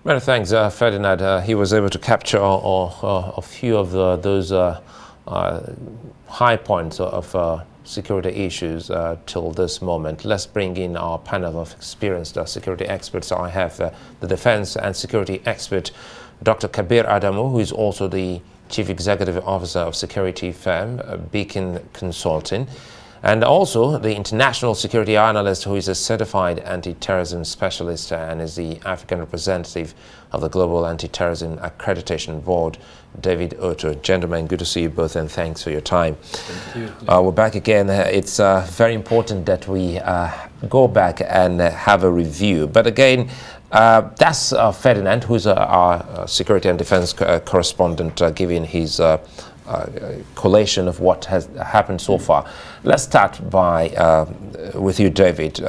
Many thanks, Ferdinand. He was able to capture a few of those high points of security issues till this moment. Let's bring in our panel of experienced security experts. I have the defense and security expert, Dr. Kabir Adamu, who is also the Chief Executive Officer of security firm Beacon Consulting, and also the international security analyst who is a certified anti-terrorism specialist and is the African representative of the Global Anti-Terrorism Accreditation Board, David Otto. Gentlemen, good to see you both and thanks for your time. Thank you. We're back again. It's very important that we go back and have a review. But again, that's Ferdinand, who's our security and defense correspondent, giving his collation of what has happened so far. Let's start by with you, David.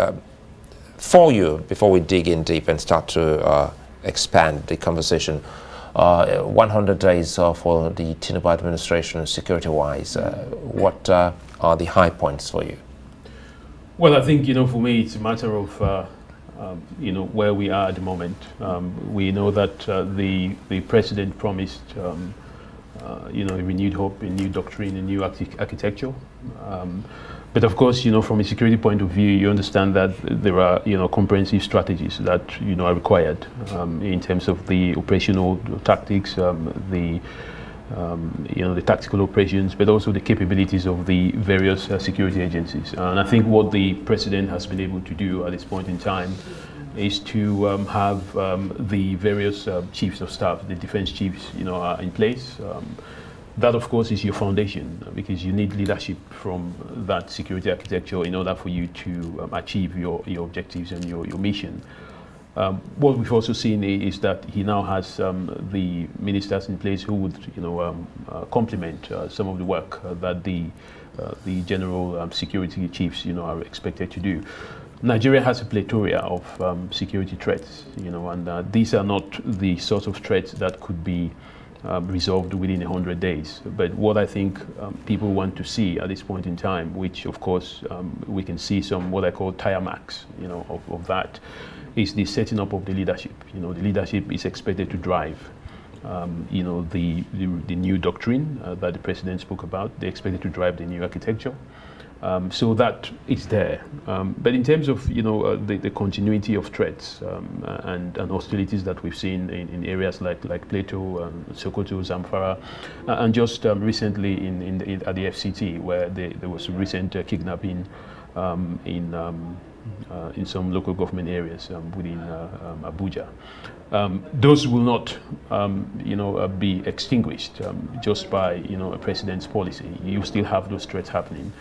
For you, before we dig in deep and start to expand the conversation, 100 days for the Tinubu administration security-wise. What are the high points for you? Well, I think, for me, it's a matter of, where we are at the moment. We know that the president promised a renewed hope, a new doctrine, a new architecture. But of course, from a security point of view, you understand that there are, comprehensive strategies that, are required in terms of the operational tactics, the tactical operations, but also the capabilities of the various security agencies. And I think what the president has been able to do at this point in time is to have the various chiefs of staff, the defense chiefs, are in place. That, of course, is your foundation because you need leadership from that security architecture in order for you to achieve your objectives and your mission. What we've also seen is that he now has the ministers in place who would, complement some of the work that the general security chiefs, are expected to do. Nigeria has a plethora of security threats, and these are not the sort of threats that could be resolved within 100 days. But what I think people want to see at this point in time, which of course we can see some what I call tire marks, of that, is the setting up of the leadership. The leadership is expected to drive, the new doctrine that the president spoke about. They're expected to drive the new architecture. So that is there. But in terms of, the continuity of threats and hostilities that we've seen in areas like Plateau, Sokoto, Zamfara, and just recently at the FCT, where there was a recent kidnapping in some local government areas within Abuja. Those will not, be extinguished just by, a president's policy. You still have those threats happening.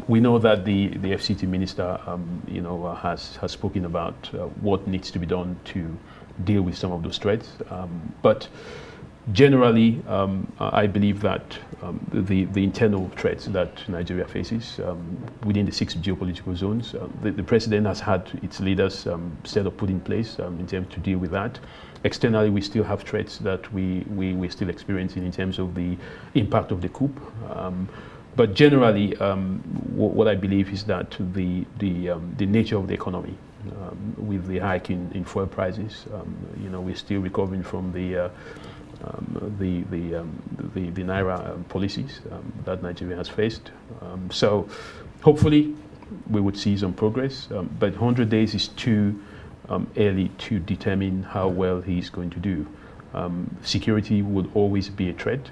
We know that the FCT minister, has spoken about what needs to be done to deal with some of those threats. But generally, I believe that the internal threats that Nigeria faces within the 6 geopolitical zones, the president has had its leaders set up, put in place in terms to deal with that. Externally, we still have threats that we're still experiencing in terms of the impact of the coup. But generally, what I believe is that the nature of the economy, with the hike in fuel prices, we're still recovering from the Naira policies that Nigeria has faced. So hopefully we would see some progress, but 100 days is too early to determine how well he's going to do. Security would always be a threat,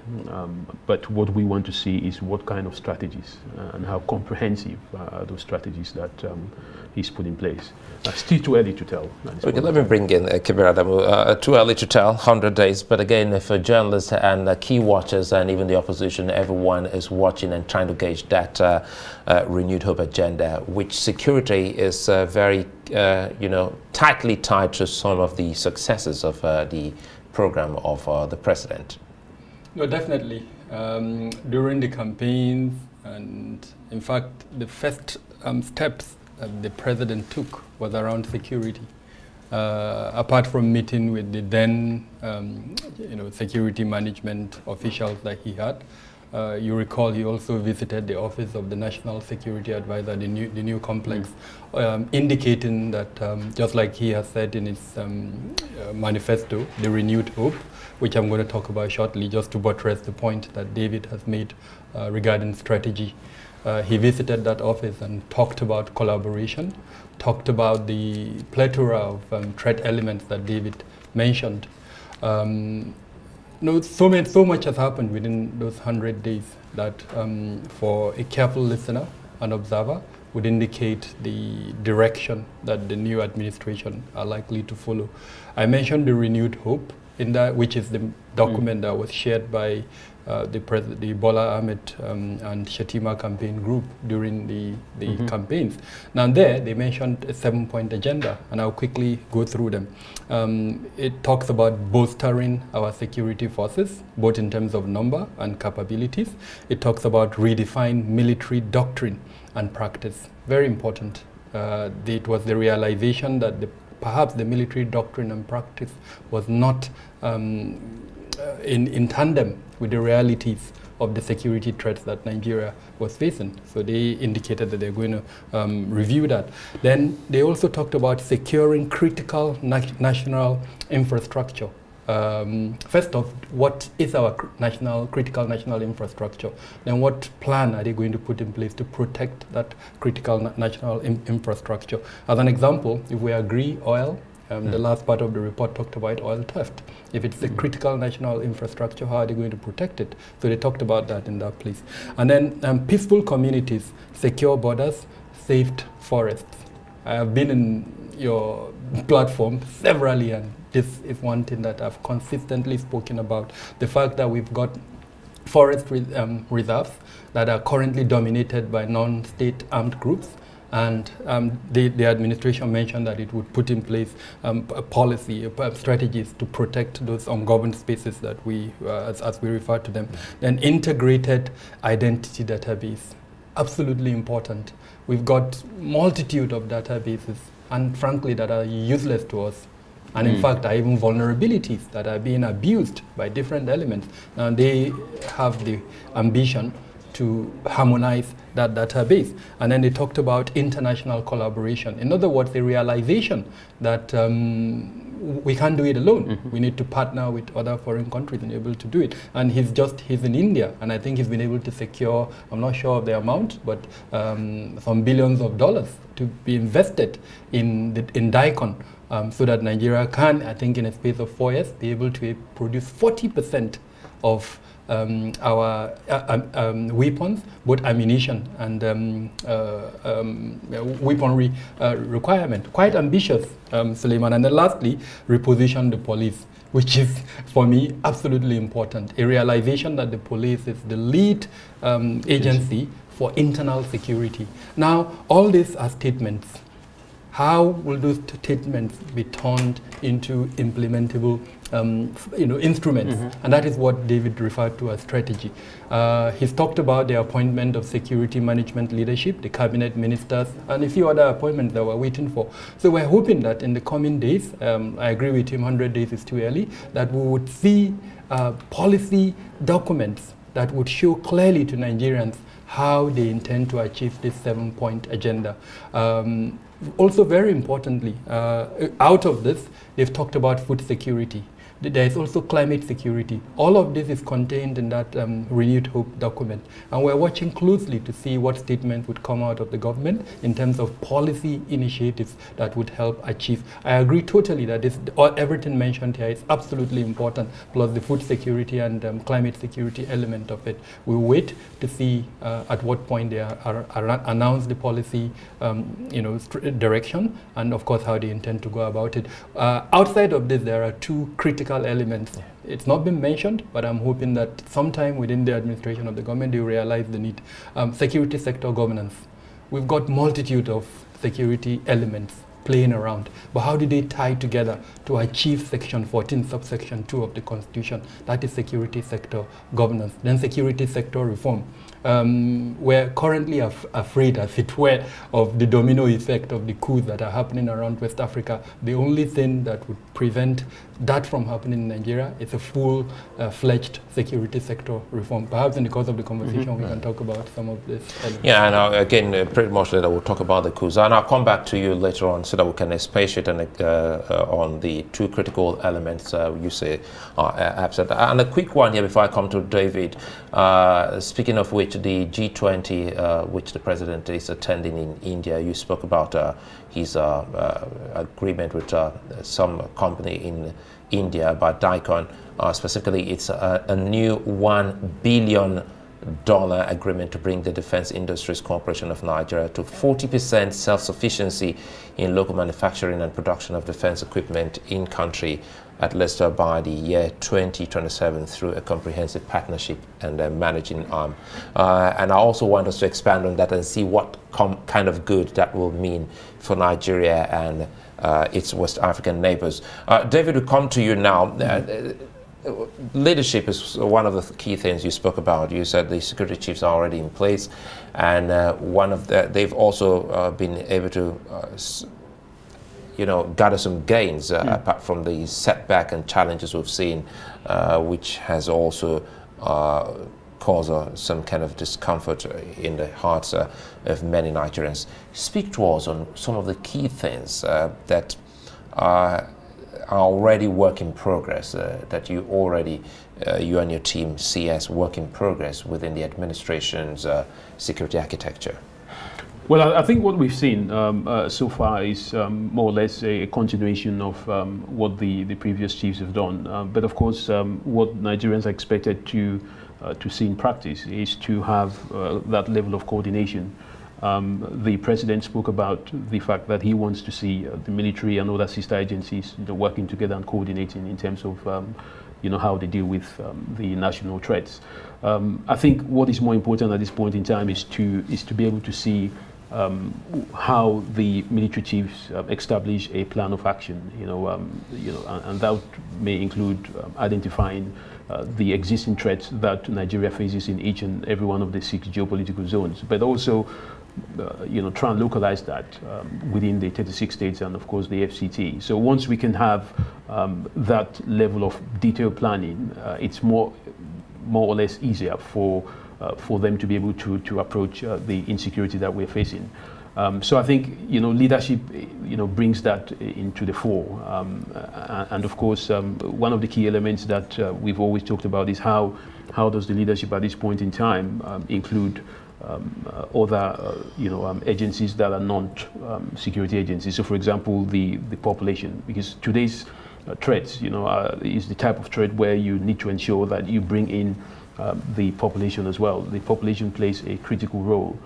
but what we want to see is what kind of strategies and how comprehensive are those strategies that he's put in place. Still too early to tell. Okay, let me bring in Kabir Adamu. Too early to tell, 100 days, but again, for journalists and key watchers and even the opposition, everyone is watching and trying to gauge that renewed hope agenda, which security is very, tightly tied to some of the successes of the program of the president. No, definitely. During the campaign, and in fact, the first steps the president took was around security. Apart from meeting with the then, security management officials that he had, You recall he also visited the office of the National Security Advisor, the new complex, indicating that, just like he has said in his manifesto, the renewed hope, which I'm going to talk about shortly, just to buttress the point that David has made regarding strategy. He visited that office and talked about collaboration, talked about the plethora of threat elements that David mentioned. So much has happened within those 100 days that for a careful listener and observer would indicate the direction that the new administration are likely to follow. I mentioned the renewed hope, in that, which is the document that was shared by the Bola Ahmed and Shetima campaign group during the campaigns. Now there, they mentioned a 7-point agenda, and I'll quickly go through them. It talks about bolstering our security forces, both in terms of number and capabilities. It talks about redefined military doctrine and practice. Very important. It was the realization that perhaps the military doctrine and practice was not in tandem with the realities of the security threats that Nigeria was facing. So they indicated that they're going to review that. Then they also talked about securing critical national infrastructure. First off, what is our critical national infrastructure? Then what plan are they going to put in place to protect that critical national infrastructure? As an example, if we agree oil, the last part of the report talked about oil theft. If it's the critical national infrastructure, how are they going to protect it? So they talked about that in that place. And then peaceful communities, secure borders, saved forests. I have been in your platform severally, and this is one thing that I've consistently spoken about. The fact that we've got forest reserves that are currently dominated by non-state armed groups. And the administration mentioned that it would put in place a policy, strategies to protect those ungoverned spaces that we, as we refer to them. Then integrated identity database, absolutely important. We've got multitude of databases, and frankly, that are useless to us. And in fact, are even vulnerabilities that are being abused by different elements. Now they have the ambition to harmonize that database. And then they talked about international collaboration. In other words, the realization that we can't do it alone. We need to partner with other foreign countries and be able to do it. And he's in India, and I think he's been able to secure, I'm not sure of the amount, but some billions of dollars to be invested in DICON, so that Nigeria can, I think in a space of 4 years, be able to produce 40% of our weapons, both ammunition and weaponry requirement. Quite ambitious, Suleiman. And then lastly, reposition the police, which is, for me, absolutely important. A realization that the police is the lead agency for internal security. Now, all these are statements. How will those statements be turned into implementable instruments? And that is what David referred to as strategy. He's talked about the appointment of security management leadership, the cabinet ministers, and a few other appointments that we're waiting for. So we're hoping that in the coming days, I agree with him, 100 days is too early, that we would see policy documents that would show clearly to Nigerians how they intend to achieve this 7-point agenda. Also, very importantly, out of this, they've talked about food security. There is also climate security. All of this is contained in that Renewed Hope document. And we're watching closely to see what statements would come out of the government in terms of policy initiatives that would help achieve. I agree totally that everything mentioned here is absolutely important, plus the food security and climate security element of it. We'll wait to see at what point they announce the policy direction, and of course how they intend to go about it. Outside of this, there are two critical elements. It's not been mentioned, but I'm hoping that sometime within the administration of the government, they realize the need. Security sector governance. We've got multitude of security elements playing around, but how do they tie together to achieve section 14, subsection 2 of the Constitution? That is security sector governance. Then security sector reform. we're currently afraid, as it were, of the domino effect of the coups that are happening around West Africa. The only thing that would prevent that from happening in Nigeria is a full-fledged security sector reform. Perhaps in the course of the conversation we can talk about some of this. Yeah, and again, pretty much later we'll talk about the coups. And I'll come back to you later on so that we can expatiate on the two critical elements you say are absent. And a quick one here before I come to David. Speaking of which, the G20, which the president is attending in India, you spoke about his agreement with some company in India about Daikon. Specifically, it's a new $1 billion agreement to bring the Defense Industries Corporation of Nigeria to 40% self-sufficiency in local manufacturing and production of defense equipment in country, at least by the year 2027 through a comprehensive partnership and managing arm. And I also want us to expand on that and see what kind of good that will mean for Nigeria and its West African neighbors. David, we come to you now. Leadership is one of the key things you spoke about. You said the security chiefs are already in place, and they've also been able to gather some gains apart from the setback and challenges we've seen, which has also caused some kind of discomfort in the hearts of many Nigerians. Speak to us on some of the key things that are already work in progress, that you and your team see as work in progress within the administration's security architecture. Well, I think what we've seen so far is more or less a continuation of what the previous chiefs have done. But of course, what Nigerians are expected to see in practice is to have that level of coordination. The president spoke about the fact that he wants to see the military and other sister agencies working together and coordinating in terms of how they deal with the national threats. I think what is more important at this point in time is to be able to see how the military chiefs establish a plan of action, and that may include identifying the existing threats that Nigeria faces in each and every one of the 6 geopolitical zones, but also try and localize that within the 36 states and of course the FCT. So once we can have that level of detailed planning, it's more or less easier for them to be able to approach the insecurity that we're facing. So I think leadership brings that into the fore, and of course one of the key elements that we've always talked about is how does the leadership at this point in time include other agencies that are not security agencies. So for example, the population, because today's threats is the type of threat where you need to ensure that you bring in the population as well. The population plays a critical role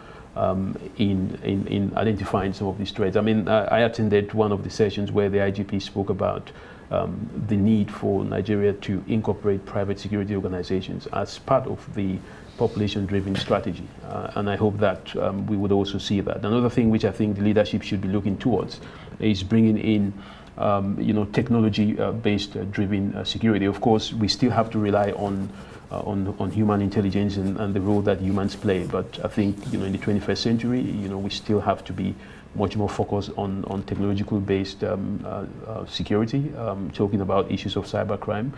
in identifying some of these threats. I mean, I attended one of the sessions where the IGP spoke about the need for Nigeria to incorporate private security organizations as part of the population-driven strategy, and I hope that we would also see that. Another thing which I think the leadership should be looking towards is bringing in technology-based driven security. Of course, we still have to rely on human intelligence and the role that humans play. But I think in the 21st century, we still have to be much more focused on technological-based security, talking about issues of cybercrime.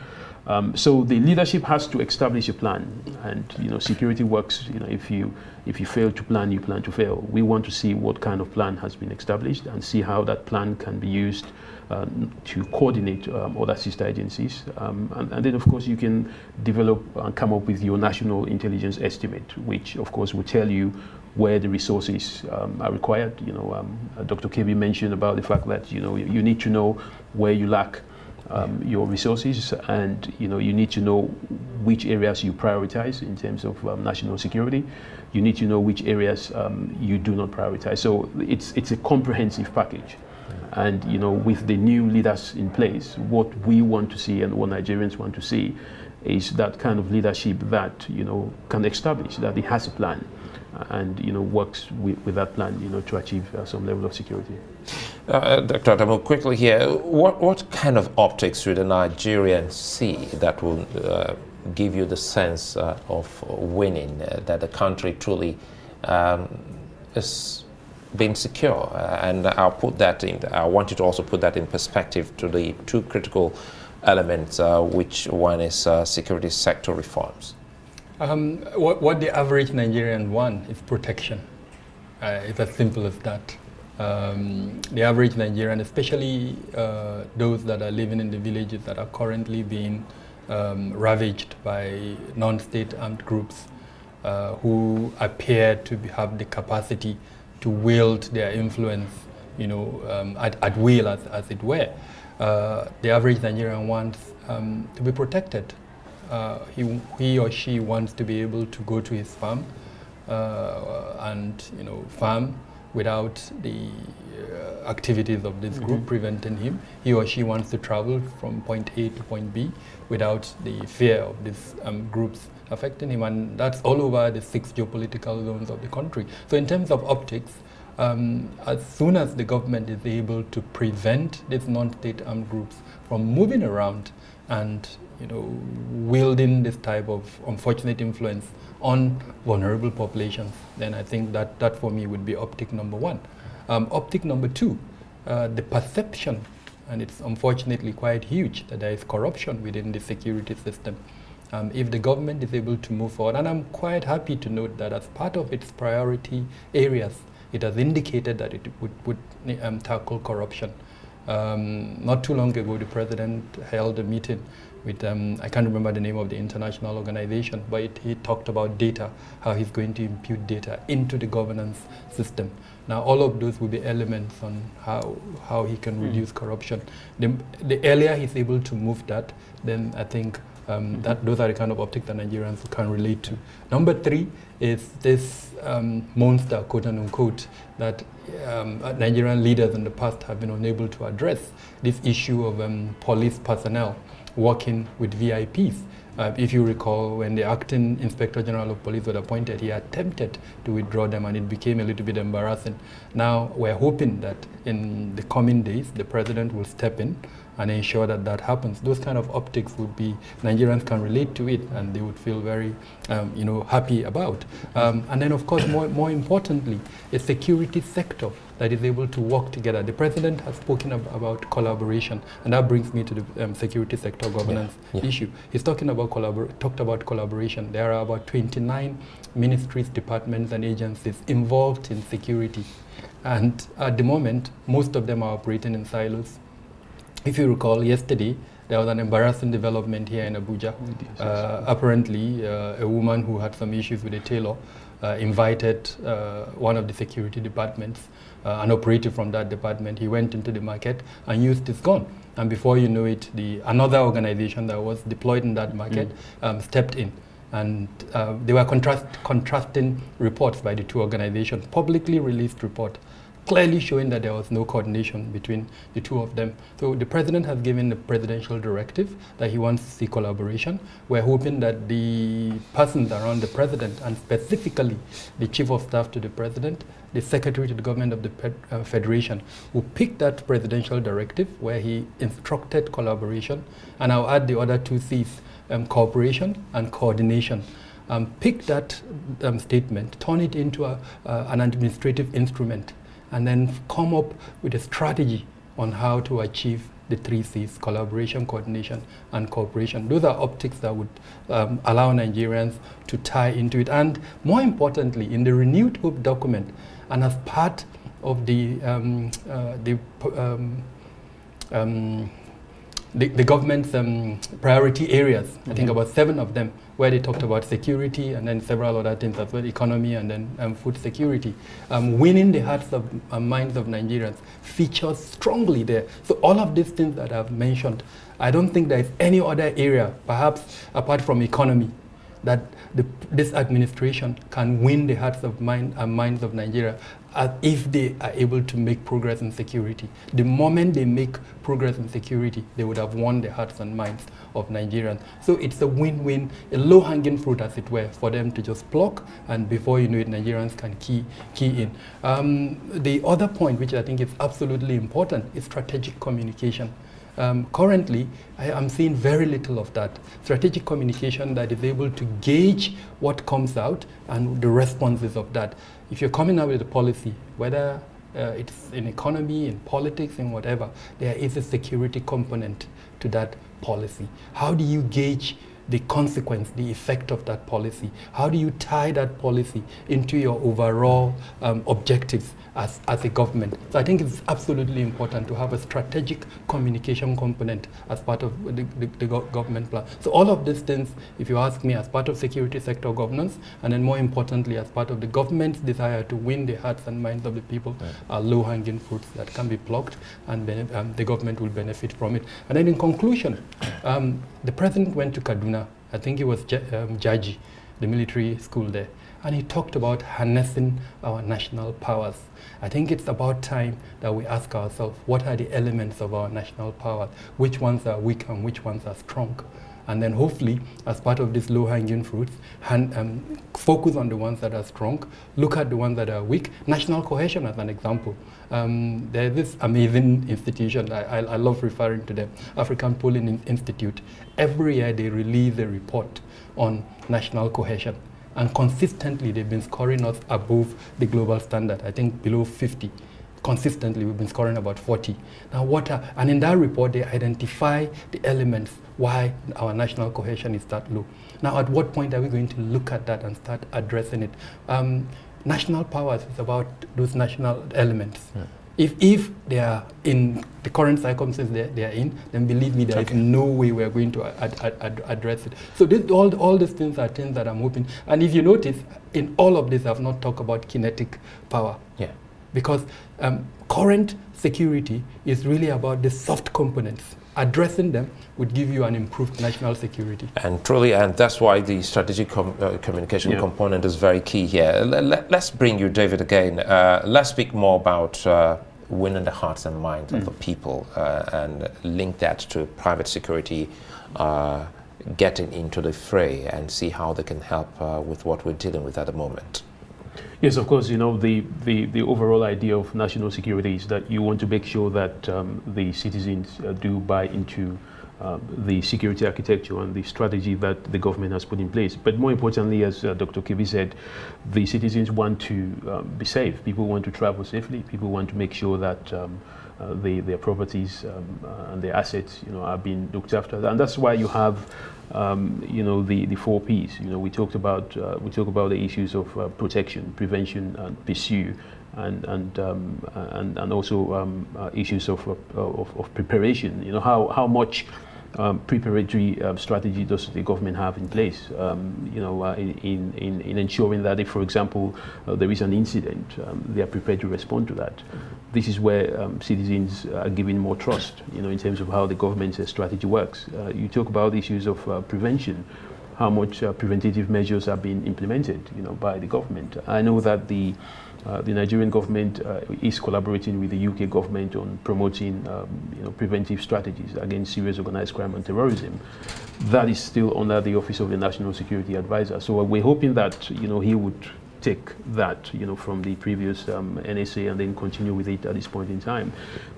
So the leadership has to establish a plan, and security works. If you fail to plan, you plan to fail. We want to see what kind of plan has been established and see how that plan can be used to coordinate other sister agencies, and then of course you can develop and come up with your national intelligence estimate, which of course will tell you where the resources are required. Dr. Kebi mentioned about the fact that you need to know where you lack your resources, and you need to know which areas you prioritize in terms of national security. You need to know which areas you do not prioritize. So it's a comprehensive package. And with the new leaders in place, what we want to see and what Nigerians want to see is that kind of leadership that can establish that it has a plan and works with that plan to achieve some level of security. Dr. Adamu, quickly here, what kind of optics should a Nigerian see that will give you the sense of winning, that the country truly is being secure. And I'll put that in, I want you to also put that in perspective to the two critical elements, which one is security sector reforms. What the average Nigerian wants is protection. It's as simple as that. The average Nigerian, especially those that are living in the villages that are currently being ravaged by non-state armed groups who appear to have the capacity to wield their influence, at will, as it were. The average Nigerian wants to be protected. He or she wants to be able to go to his farm and farm without the activities of this group preventing him. He or she wants to travel from point A to point B without the fear of these groups affecting him, and that's all over the 6 geopolitical zones of the country. So in terms of optics, as soon as the government is able to prevent these non-state armed groups from moving around and wielding this type of unfortunate influence on vulnerable populations, then I think that for me would be optic number 1. Optic number 2, the perception, and it's unfortunately quite huge, that there is corruption within the security system. If the government is able to move forward, and I'm quite happy to note that as part of its priority areas, it has indicated that it would tackle corruption. Not too long ago, the president held a meeting with, I can't remember the name of the international organization, but he talked about data, how he's going to impute data into the governance system. Now, all of those will be elements on how he can reduce corruption. The earlier he's able to move that, then I think that those are the kind of optics that Nigerians can relate to. Number 3 is this monster, quote unquote, that Nigerian leaders in the past have been unable to address, this issue of police personnel working with VIPs. If you recall, when the acting Inspector General of Police was appointed, he attempted to withdraw them, and it became a little bit embarrassing. Now, we're hoping that in the coming days, the president will step in and ensure that that happens. Those kind of optics would be, Nigerians can relate to it, and they would feel very, happy about. And then, of course, more importantly, a security sector that is able to work together. The president has spoken about collaboration, and that brings me to the security sector governance issue. He's talked about collaboration. There are about 29 ministries, departments, and agencies involved in security. And at the moment, most of them are operating in silos. If you recall, yesterday, there was an embarrassing development here in Abuja. Apparently, a woman who had some issues with a tailor invited one of the security departments, an operative from that department. He went into the market and used his gun. And before you know it, another organization that was deployed in that market stepped in. And there were contrasting reports by the two organizations, publicly released report, clearly showing that there was no coordination between the two of them. So the president has given the presidential directive that he wants to see collaboration. We're hoping that the persons around the president, and specifically the chief of staff to the president, the secretary to the government of the federation, will pick that presidential directive where he instructed collaboration, and I'll add the other 2 C's, cooperation and coordination. Pick that statement, turn it into an administrative instrument, and then come up with a strategy on how to achieve the 3 C's, collaboration, coordination, and cooperation. Those are optics that would allow Nigerians to tie into it. And more importantly, in the Renewed Hope document, and as part of the government's priority areas, I think about 7 of them, where they talked about security and then several other things as well, economy and then food security. Winning the hearts and minds of Nigerians features strongly there. So all of these things that I've mentioned, I don't think there is any other area, perhaps apart from economy, that this administration can win the hearts and minds of Nigeria if they are able to make progress in security. The moment they make progress in security, they would have won the hearts and minds of Nigerians. So it's a win-win, a low-hanging fruit, as it were, for them to just pluck, and before you know it, Nigerians can key in. The other point, which I think is absolutely important, is strategic communication. Currently, I am seeing very little of that. Strategic communication that is able to gauge what comes out and the responses of that. If you're coming out with a policy, whether it's in economy, in politics, in whatever, there is a security component to that policy. How do you gauge the consequence, the effect of that policy? How do you tie that policy into your overall objectives as a government? So I think it's absolutely important to have a strategic communication component as part of the government plan. So all of these things, if you ask me, as part of security sector governance, and then more importantly, as part of the government's desire to win the hearts and minds of the people, are low-hanging fruits that can be plucked, and the government will benefit from it. And then in conclusion, the president went to Kaduna. I think it was Jaji, the military school there, and he talked about harnessing our national powers. I think it's about time that we ask ourselves, what are the elements of our national powers? Which ones are weak and which ones are strong? And then hopefully, as part of these low-hanging fruits, focus on the ones that are strong, look at the ones that are weak. National cohesion as an example. There's this amazing institution, I love referring to them, African Polling Institute. Every year they release a report on national cohesion. And consistently they've been scoring us above the global standard, I think below 50. Consistently we've been scoring about 40. Now and in that report they identify the elements why our national cohesion is that low. Now at what point are we going to look at that and start addressing it? National powers is about those national elements. If they are in the current circumstances they are in, then believe me, there is no way we are going to address it. So all these things are things that I'm hoping. And if you notice, in all of this, I've not talked about kinetic power. Yeah. Because current security is really about the soft components. Addressing them would give you an improved national security. And truly, and that's why the strategic communication component is very key here. Let's bring you, David, again. Let's speak more about winning the hearts and minds of the people and link that to private security getting into the fray and see how they can help with what we're dealing with at the moment. Yes, of course, the overall idea of national security is that you want to make sure that the citizens do buy into the security architecture and the strategy that the government has put in place. But more importantly, as Dr. Kebi said, the citizens want to be safe. People want to travel safely. People want to make sure that their properties and their assets, are being looked after. And that's why you have the 4 Ps. We talk about the issues of protection, prevention, and pursue, and also issues of preparation. How much preparatory strategy does the government have in place? In ensuring that if, for example, there is an incident, they are prepared to respond to that. This is where citizens are given more trust, in terms of how the government's strategy works. You talk about issues of prevention, how much preventative measures are being implemented, by the government. I know that the Nigerian government is collaborating with the UK government on promoting, preventive strategies against serious organized crime and terrorism. That is still under the Office of the National Security Advisor. So we're hoping that, he would take that, from the previous NSA and then continue with it at this point in time,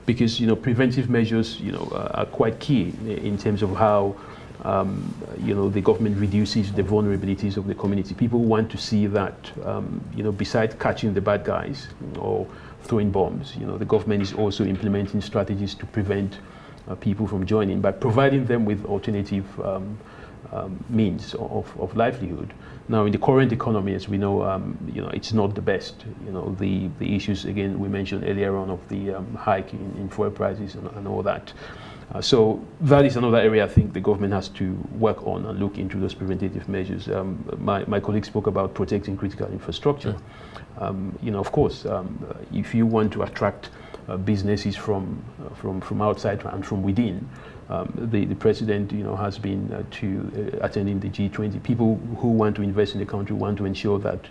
because preventive measures, are quite key in terms of how the government reduces the vulnerabilities of the community. People want to see that, besides catching the bad guys or throwing bombs, the government is also implementing strategies to prevent people from joining by providing them with alternative means of livelihood. Now, in the current economy, as we know, it's not the best. The issues, again, we mentioned earlier on, of the hike in fuel prices and all that. So that is another area I think the government has to work on and look into those preventative measures. My colleague spoke about protecting critical infrastructure. Of course, if you want to attract businesses from outside and from within, the president, has been to attending the G20. People who want to invest in the country want to ensure that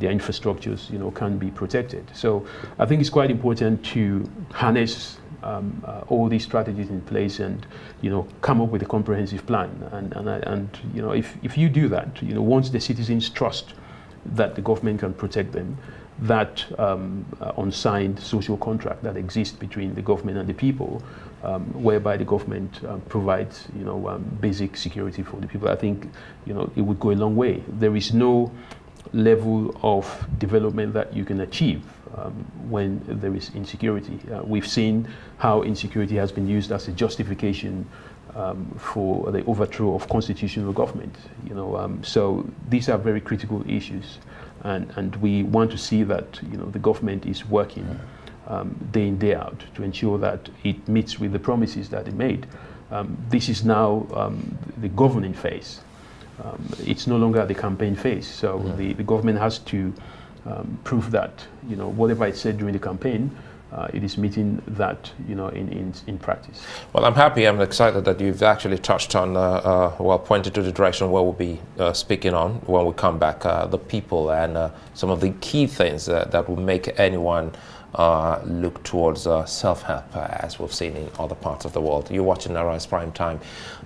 their infrastructures, can be protected. So I think it's quite important to harness all these strategies in place and come up with a comprehensive plan. And if you do that, once the citizens trust that the government can protect them, that unsigned social contract that exists between the government and the people, whereby the government provides, basic security for the people. I think, it would go a long way. There is no level of development that you can achieve when there is insecurity. We've seen how insecurity has been used as a justification for the overthrow of constitutional government. So these are very critical issues, and we want to see that the government is working day in, day out to ensure that it meets with the promises that it made. This is now the governing phase. It's no longer the campaign phase. So the government has to prove that whatever it said during the campaign, it is meeting that in practice. Well, I'm happy. I'm excited that you've actually touched on, pointed to the direction where we'll be speaking on when we come back, the people and some of the key things that will make anyone look towards self-help, as we've seen in other parts of the world. You're watching Arise Prime Time.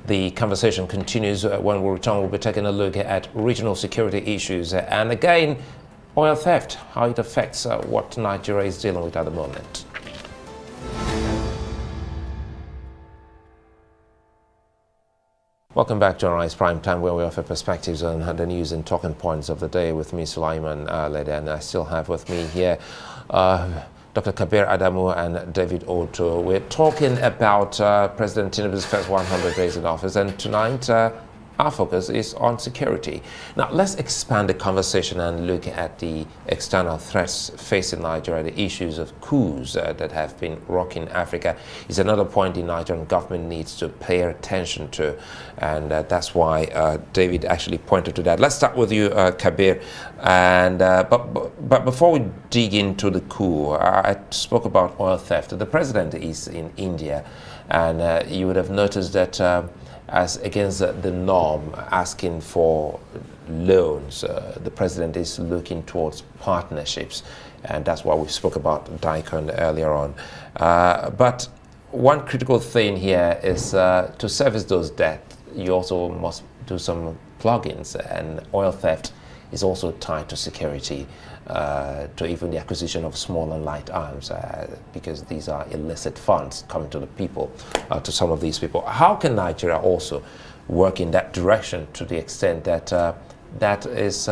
The conversation continues. When we return, we'll be taking a look at regional security issues and again, oil theft, how it affects what Nigeria is dealing with at the moment. Welcome back to Arise Prime Time, where we offer perspectives on the news and talking points of the day with me, Sulaiman Lede, and I still have with me here Dr. Kabir Adamu and David Otto. We're talking about President Tinubu's first 100 days in office, and tonight our focus is on security. Now, let's expand the conversation and look at the external threats facing Nigeria. The issues of coups that have been rocking Africa is another point the Nigerian government needs to pay attention to, and that's why David actually pointed to that. Let's start with you, Kabir. And but before we dig into the coup, I spoke about oil theft. The president is in India, and you would have noticed that as against the norm, asking for loans, the president is looking towards partnerships, and that's why we spoke about Daikon earlier on. But one critical thing here is to service those debts, you also must do some plugins, and oil theft is also tied to security, to even the acquisition of small and light arms, because these are illicit funds coming to the people, to some of these people. How can Nigeria also work in that direction to the extent that that is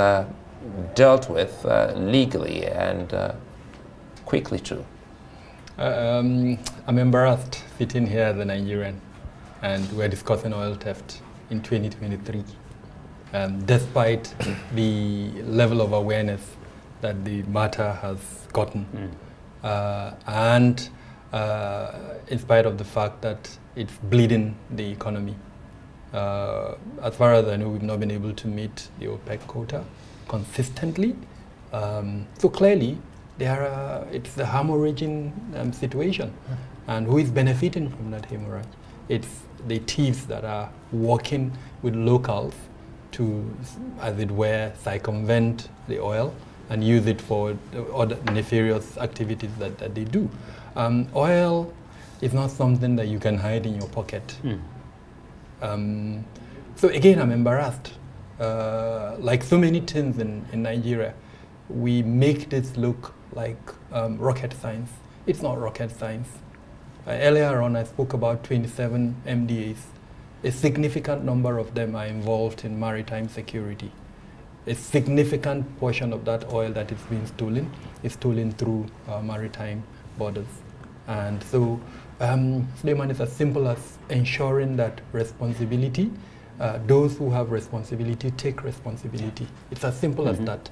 dealt with legally and quickly too? I'm embarrassed sitting here as a Nigerian, and we're discussing oil theft in 2023. Despite the level of awareness that the matter has gotten, and in spite of the fact that it's bleeding the economy. As far as I know, we've not been able to meet the OPEC quota consistently. So clearly, it's a hemorrhaging situation. And who is benefiting from that hemorrhage? It's the thieves that are working with locals to, as it were, circumvent the oil and use it for other nefarious activities that they do. Oil is not something that you can hide in your pocket. So again, I'm embarrassed. Like so many things in Nigeria, we make this look like rocket science. It's not rocket science. Earlier on, I spoke about 27 MDAs. A significant number of them are involved in maritime security. A significant portion of that oil that is being stolen is stolen through maritime borders. And so, Suleiman, is as simple as ensuring that responsibility, those who have responsibility take responsibility. It's as simple as that.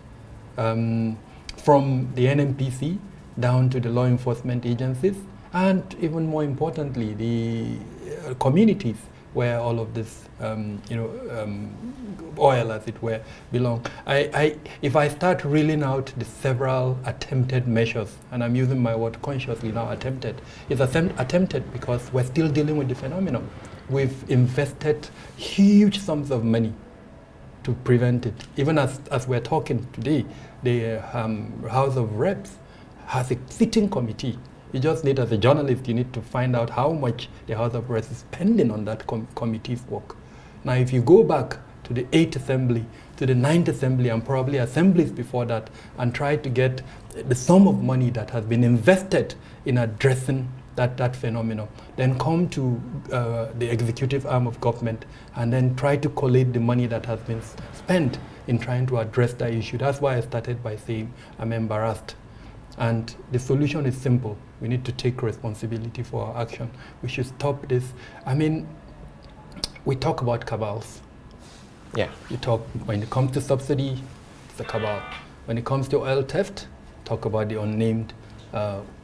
From the NNPC down to the law enforcement agencies, and even more importantly, the communities where all of this, oil, as it were, belong. If I start reeling out the several attempted measures, and I'm using my word consciously now, attempted, it's attempted because we're still dealing with the phenomenon. We've invested huge sums of money to prevent it. Even as we're talking today, the House of Reps has a sitting committee. You just need, as a journalist, you need to find out how much the House of Reps is spending on that committee's work. Now, if you go back to the 8th Assembly, to to the 9th Assembly and probably assemblies before that and try to get the sum of money that has been invested in addressing that phenomenon, then come to the executive arm of government and then try to collate the money that has been spent in trying to address that issue. That's why I started by saying I'm embarrassed. And the solution is simple. We need to take responsibility for our action. We should stop this. I mean, we talk about cabals. Yeah. You talk, when it comes to subsidy, it's a cabal. When it comes to oil theft, talk about the unnamed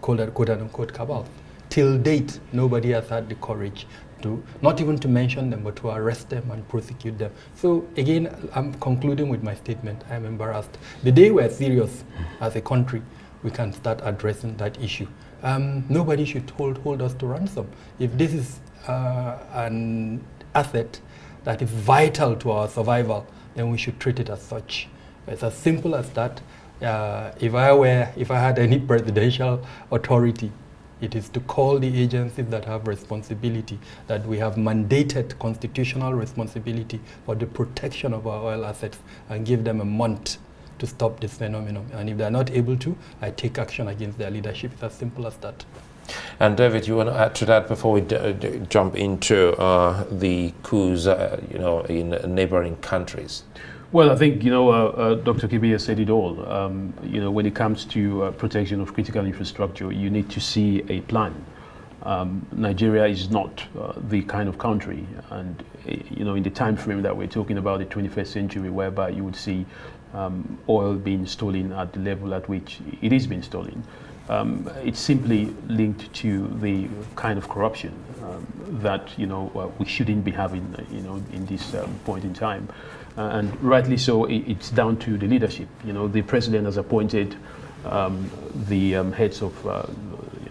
quote-unquote cabal. Till date, nobody has had the courage to, not even to mention them, but to arrest them and prosecute them. So again, I'm concluding with my statement. I'm embarrassed. The day we're serious as a country, we can start addressing that issue. Nobody should hold us to ransom. If this is an asset that is vital to our survival, then we should treat it as such. It's as simple as that. If I had any presidential authority, it is to call the agencies that have responsibility, that we have mandated constitutional responsibility for the protection of our oil assets, and give them a month to stop this phenomenon. And if they're not able to, I take action against their leadership. It's as simple as that. And David, you want to add to that before we jump into the coups, in neighboring countries? Well, I think, Dr. Kibiya said it all. When it comes to protection of critical infrastructure, you need to see a plan. Nigeria is not the kind of country, and, in the time frame that we're talking about, the 21st century, whereby you would see oil being stolen at the level at which it is being stolen. It's simply linked to the kind of corruption that we shouldn't be having in this point in time, and rightly so. It's down to the leadership. The president has appointed the heads of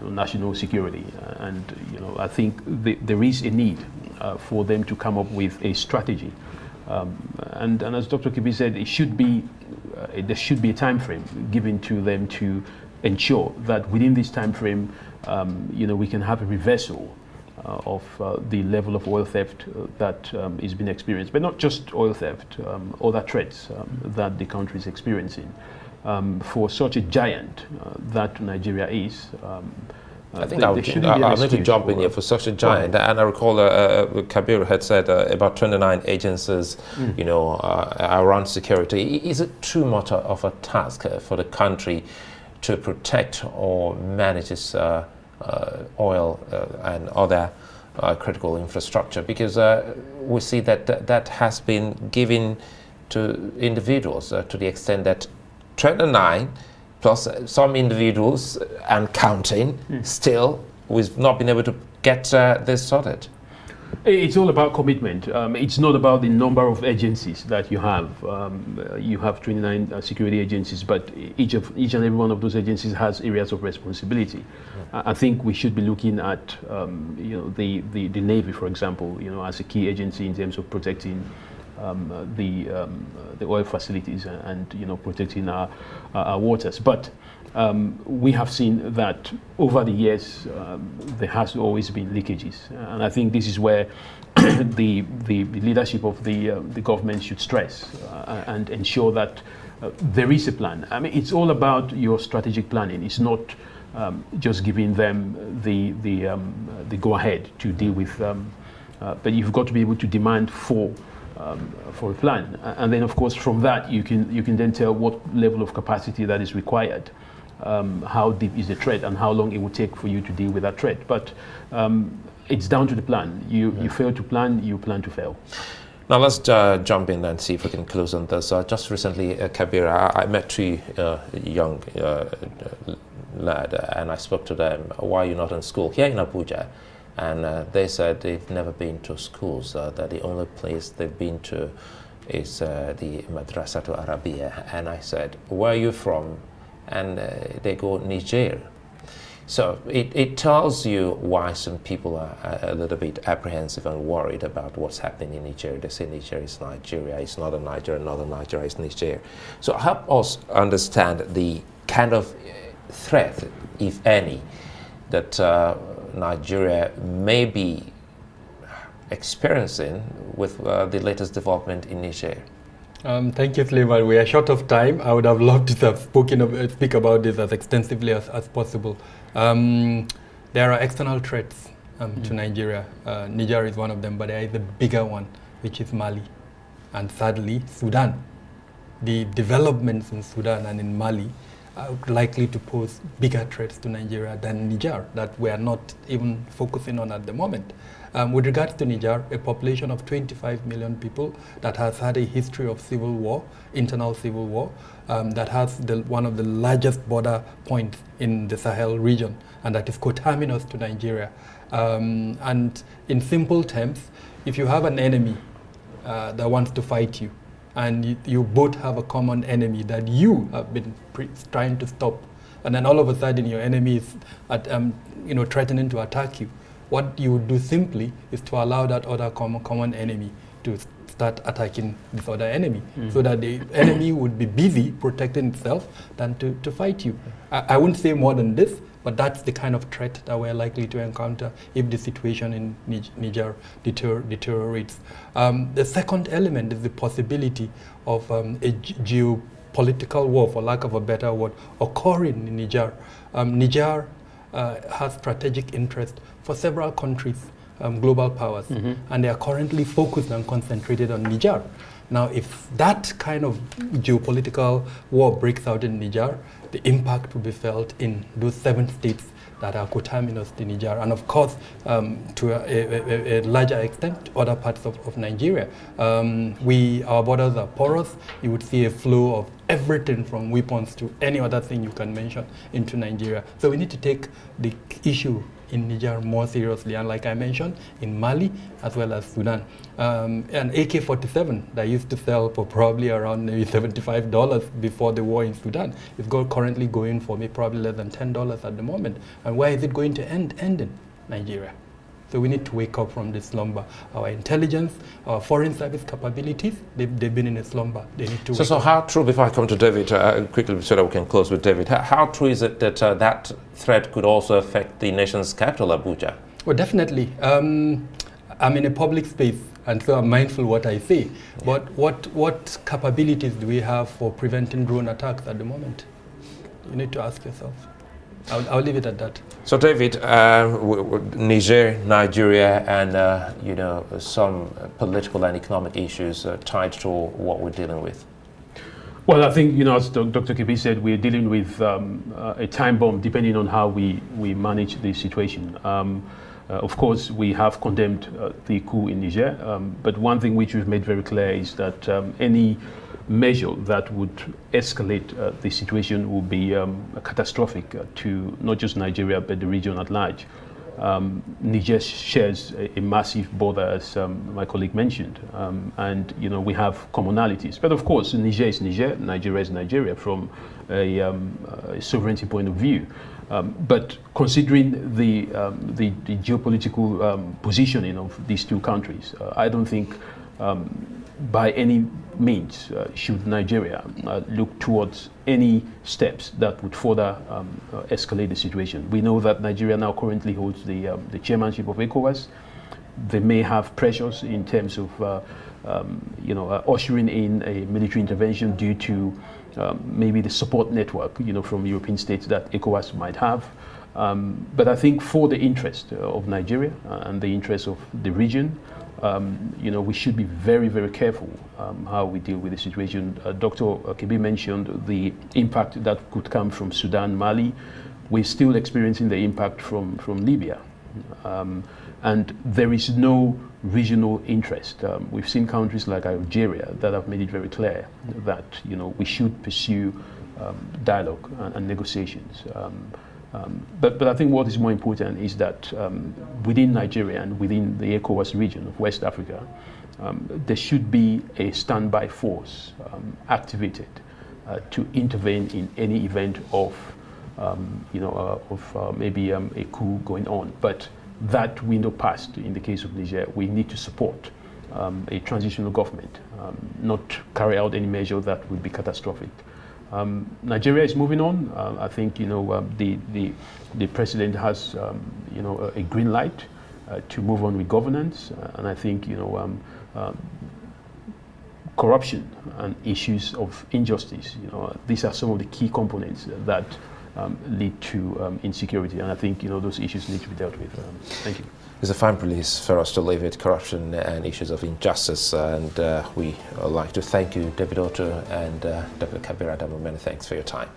national security, and I think there is a need for them to come up with a strategy. And as Dr. Kibi said, it should be there should be a time frame given to them to ensure that within this time frame, we can have a reversal of the level of oil theft that is being experienced, but not just oil theft, other threats that the country is experiencing. For such a giant that Nigeria is, I think I need to jump in here for such a giant. And I recall Kabir had said about 29 agencies, around security. Is it too much of a task for the country to protect or manage its oil and other critical infrastructure? Because we see that has been given to individuals to the extent that 29 plus some individuals and counting, still we've not been able to get this sorted. It's all about commitment. It's not about the number of agencies that you have. You have 29 security agencies, but each and every one of those agencies has areas of responsibility. I think we should be looking at the Navy, for example, as a key agency in terms of protecting the oil facilities and protecting our waters. But we have seen that over the years there has always been leakages, and I think this is where the leadership of the government should stress and ensure that there is a plan. I mean, it's all about your strategic planning. It's not just giving them the go ahead to deal with, but you've got to be able to demand for a plan, and then of course from that you can then tell what level of capacity that is required, how deep is the threat, and how long it will take for you to deal with that threat. But it's down to the plan. You fail to plan, you plan to fail. Now let's jump in and see if we can close on this. Just recently, Kabir, I met two young lad, and I spoke to them. Why are you not in school here in Abuja? And they said they've never been to schools, that the only place they've been to is the Madrasatul Arabiya. And I said, where are you from? And they go, Niger. So it tells you why some people are a little bit apprehensive and worried about what's happening in Niger. They say Niger is Nigeria, it's not a Niger, not a Nigeria, it's Niger. So help us understand the kind of threat, if any, that Nigeria may be experiencing with the latest development in Niger. Thank you, Suleiman. We are short of time. I would have loved to have speak about this as extensively as possible. There are external threats to Nigeria. Niger is one of them, but there is a bigger one, which is Mali. And thirdly, Sudan. The developments in Sudan and in Mali are likely to pose bigger threats to Nigeria than Niger that we are not even focusing on at the moment. With regards to Niger, a population of 25 million people that has had a history of civil war, internal civil war, that has one of the largest border points in the Sahel region, and that is coterminous to Nigeria. And in simple terms, if you have an enemy that wants to fight you, and you both have a common enemy that you have been trying to stop, and then all of a sudden your enemy is threatening to attack you, what you would do simply is to allow that other common enemy to start attacking this other enemy, so that the enemy would be busy protecting itself than to fight you. I wouldn't say more than this, but that's the kind of threat that we're likely to encounter if the situation in Niger deteriorates. The second element is the possibility of a geopolitical war, for lack of a better word, occurring in Niger. Niger has strategic interest for several countries, global powers, and they are currently focused and concentrated on Niger. Now, if that kind of geopolitical war breaks out in Niger, the impact will be felt in those 7 states that are coterminous to Niger, and of course, to a larger extent, other parts of Nigeria. Our borders are porous. You would see a flow of everything from weapons to any other thing you can mention into Nigeria. So we need to take the issue in Niger more seriously, and like I mentioned, in Mali as well as Sudan. An AK-47 that used to sell for probably around maybe $75 before the war in Sudan is currently going for maybe probably less than $10 at the moment. And where is it going to end in Nigeria? So we need to wake up from this slumber. Our intelligence, our foreign service capabilities, they've been in a slumber. They need to So how true, before I come to David, quickly so that we can close with David, how true is it that that threat could also affect the nation's capital, Abuja? Well, definitely. I'm in a public space, and so I'm mindful what I say. Yeah. But what capabilities do we have for preventing drone attacks at the moment? You need to ask yourself. I'll leave it at that. So, David, Niger, Nigeria, and some political and economic issues tied to what we're dealing with. Well, I think, as Dr. Kibi said, we're dealing with a time bomb depending on how we manage the situation. Of course, we have condemned the coup in Niger, but one thing which we've made very clear is that any measure that would escalate the situation will be catastrophic to not just Nigeria, but the region at large. Niger shares a massive border, as my colleague mentioned, and we have commonalities. But of course, Niger is Niger, Nigeria is Nigeria from a sovereignty point of view. But considering the geopolitical positioning of these two countries, I don't think by any means should Nigeria look towards any steps that would further escalate the situation. We know that Nigeria now currently holds the chairmanship of ECOWAS. They may have pressures in terms of ushering in a military intervention due to maybe the support network from European states that ECOWAS might have. But I think for the interest of Nigeria and the interest of the region, we should be very, very careful how we deal with the situation. Dr. Kibi mentioned the impact that could come from Sudan, Mali. We're still experiencing the impact from Libya. And there is no regional interest. We've seen countries like Algeria that have made it very clear that we should pursue dialogue and negotiations. But I think what is more important is that within Nigeria and within the ECOWAS region of West Africa, there should be a standby force activated to intervene in any event of, maybe a coup going on. But that window passed in the case of Niger. We need to support a transitional government, not carry out any measure that would be catastrophic. Nigeria is moving on. I think the president has a green light corruption and issues of injustice. These are some of the key components that lead to insecurity, and I think those issues need to be dealt with. Thank you. It's a fine place for us to leave it, corruption and issues of injustice, and we would like to thank you, David Otto and Dr. Kabir Adamu. Many thanks for your time.